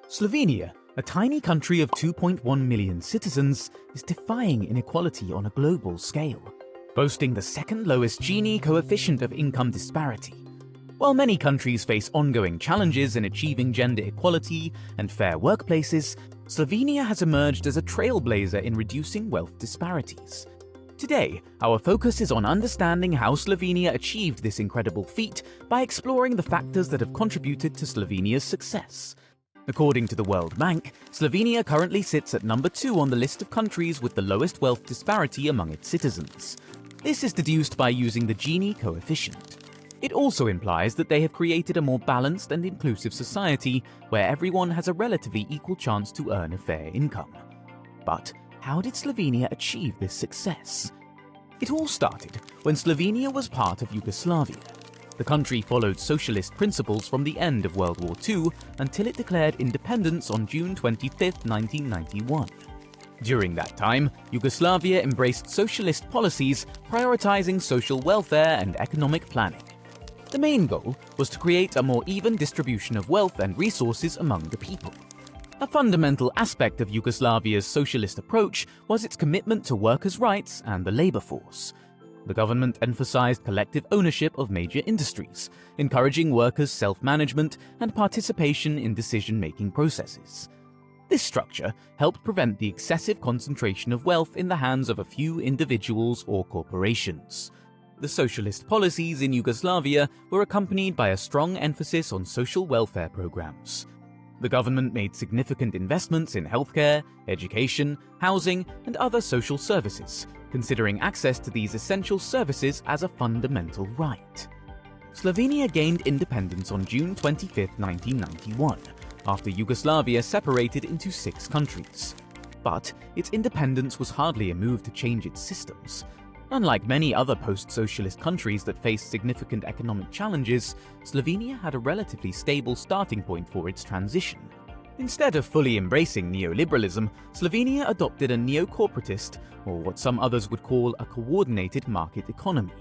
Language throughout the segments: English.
Slovenia, a tiny country of 2.1 million citizens, is defying inequality on a global scale, boasting the second lowest Gini coefficient of income disparity. While many countries face ongoing challenges in achieving gender equality and fair workplaces, Slovenia has emerged as a trailblazer in reducing wealth disparities. Today, our focus is on understanding how Slovenia achieved this incredible feat by exploring the factors that have contributed to Slovenia's success. According to the World Bank, Slovenia currently sits at number 2 on the list of countries with the lowest wealth disparity among its citizens. This is deduced by using the Gini coefficient. It also implies that they have created a more balanced and inclusive society where everyone has a relatively equal chance to earn a fair income. But how did Slovenia achieve this success? It all started when Slovenia was part of Yugoslavia. The country followed socialist principles from the end of World War II until it declared independence on June 25, 1991. During that time, Yugoslavia embraced socialist policies prioritizing social welfare and economic planning. The main goal was to create a more even distribution of wealth and resources among the people. A fundamental aspect of Yugoslavia's socialist approach was its commitment to workers' rights and the labor force. The government emphasized collective ownership of major industries, encouraging workers' self-management and participation in decision-making processes. This structure helped prevent the excessive concentration of wealth in the hands of a few individuals or corporations. The socialist policies in Yugoslavia were accompanied by a strong emphasis on social welfare programs. The government made significant investments in healthcare, education, housing, and other social services, considering access to these essential services as a fundamental right. Slovenia gained independence on June 25, 1991, after Yugoslavia separated into 6 countries. But its independence was hardly a move to change its systems. Unlike many other post-socialist countries that faced significant economic challenges, Slovenia had a relatively stable starting point for its transition. Instead of fully embracing neoliberalism, Slovenia adopted a neo-corporatist, or what some others would call a coordinated market economy.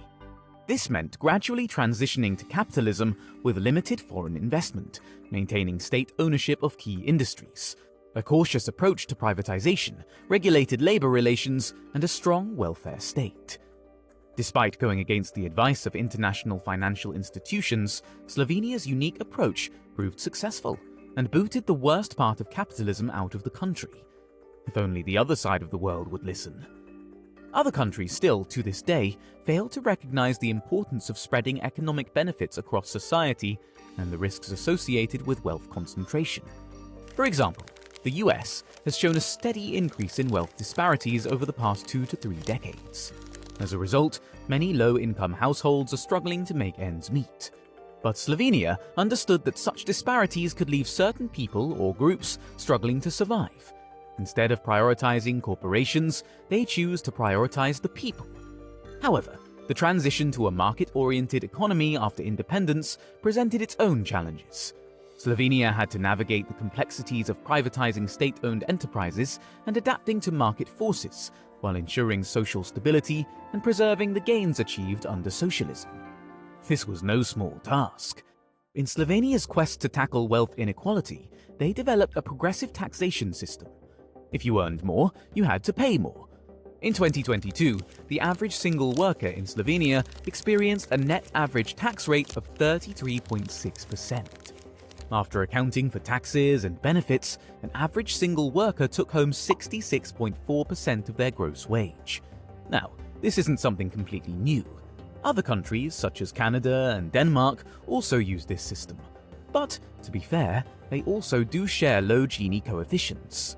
This meant gradually transitioning to capitalism with limited foreign investment, maintaining state ownership of key industries, a cautious approach to privatization, regulated labor relations, and a strong welfare state. Despite going against the advice of international financial institutions, Slovenia's unique approach proved successful and booted the worst part of capitalism out of the country. If only the other side of the world would listen. Other countries still, to this day, fail to recognize the importance of spreading economic benefits across society and the risks associated with wealth concentration. For example, the US has shown a steady increase in wealth disparities over the past 2 to 3 decades. As a result, many low-income households are struggling to make ends meet. But Slovenia understood that such disparities could leave certain people or groups struggling to survive. Instead of prioritizing corporations, they choose to prioritize the people. However, the transition to a market-oriented economy after independence presented its own challenges. Slovenia had to navigate the complexities of privatizing state-owned enterprises and adapting to market forces, while ensuring social stability and preserving the gains achieved under socialism. This was no small task. In Slovenia's quest to tackle wealth inequality, they developed a progressive taxation system. If you earned more, you had to pay more. In 2022, the average single worker in Slovenia experienced a net average tax rate of 33.6%. After accounting for taxes and benefits, an average single worker took home 66.4% of their gross wage. Now, this isn't something completely new. Other countries, such as Canada and Denmark, also use this system. But, to be fair, they also do share low Gini coefficients.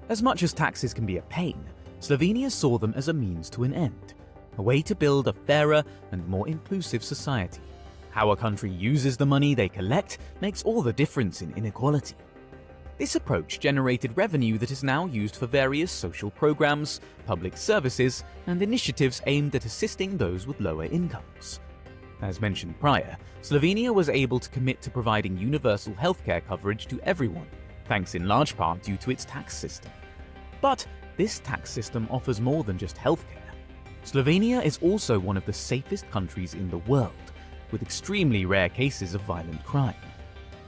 As much as taxes can be a pain, Slovenia saw them as a means to an end, a way to build a fairer and more inclusive society. How a country uses the money they collect makes all the difference in inequality. This approach generated revenue that is now used for various social programs, public services, and initiatives aimed at assisting those with lower incomes. As mentioned prior, Slovenia was able to commit to providing universal healthcare coverage to everyone, thanks in large part due to its tax system. But this tax system offers more than just healthcare. Slovenia is also one of the safest countries in the world, with extremely rare cases of violent crime.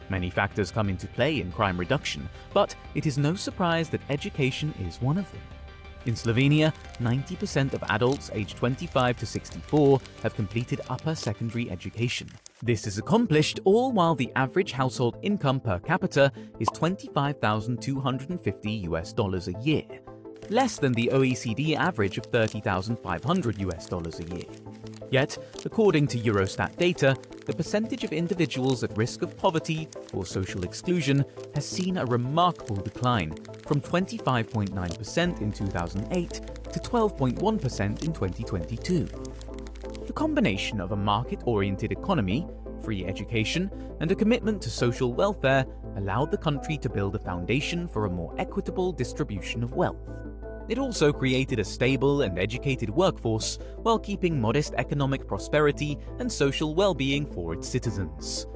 Many factors come into play in crime reduction, but it is no surprise that education is one of them. In Slovenia, 90% of adults aged 25 to 64 have completed upper secondary education. This is accomplished all while the average household income per capita is $25,250 a year, less than the OECD average of $30,500 a year. Yet, according to Eurostat data, the percentage of individuals at risk of poverty or social exclusion has seen a remarkable decline from 25.9% in 2008 to 12.1% in 2022. The combination of a market-oriented economy, free education, and a commitment to social welfare allowed the country to build a foundation for a more equitable distribution of wealth. It also created a stable and educated workforce while keeping modest economic prosperity and social well-being for its citizens.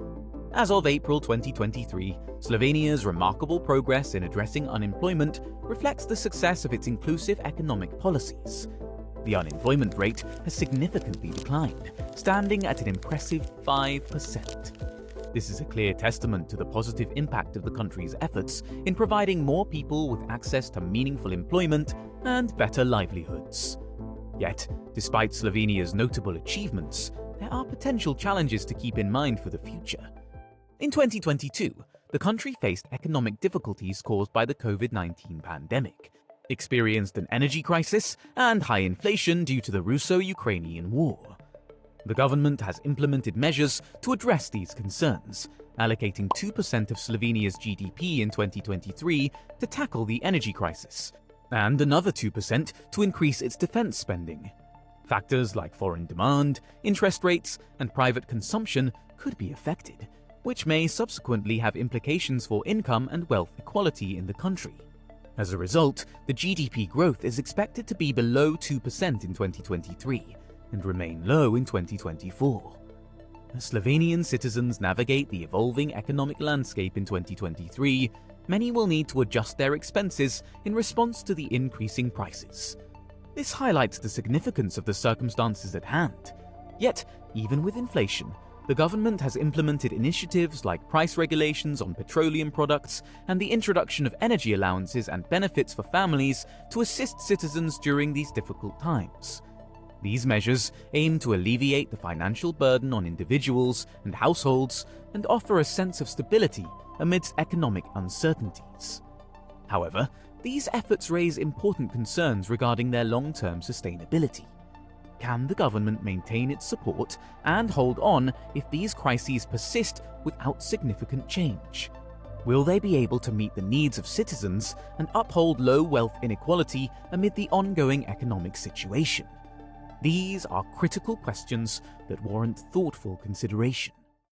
As of April 2023, Slovenia's remarkable progress in addressing unemployment reflects the success of its inclusive economic policies. The unemployment rate has significantly declined, standing at an impressive 5%. This is a clear testament to the positive impact of the country's efforts in providing more people with access to meaningful employment and better livelihoods. Yet, despite Slovenia's notable achievements, there are potential challenges to keep in mind for the future. In 2022, the country faced economic difficulties caused by the COVID-19 pandemic, experienced an energy crisis, and high inflation due to the Russo-Ukrainian war. The government has implemented measures to address these concerns, allocating 2% of Slovenia's GDP in 2023 to tackle the energy crisis, and another 2% to increase its defense spending. Factors like foreign demand, interest rates, and private consumption could be affected, which may subsequently have implications for income and wealth equality in the country. As a result, the GDP growth is expected to be below 2% in 2023, and remain low in 2024. As Slovenian citizens navigate the evolving economic landscape in 2023, many will need to adjust their expenses in response to the increasing prices. This highlights the significance of the circumstances at hand. Yet, even with inflation, the government has implemented initiatives like price regulations on petroleum products and the introduction of energy allowances and benefits for families to assist citizens during these difficult times. These measures aim to alleviate the financial burden on individuals and households and offer a sense of stability amidst economic uncertainties. However, these efforts raise important concerns regarding their long-term sustainability. Can the government maintain its support and hold on if these crises persist without significant change? Will they be able to meet the needs of citizens and uphold low wealth inequality amid the ongoing economic situation? These are critical questions that warrant thoughtful consideration.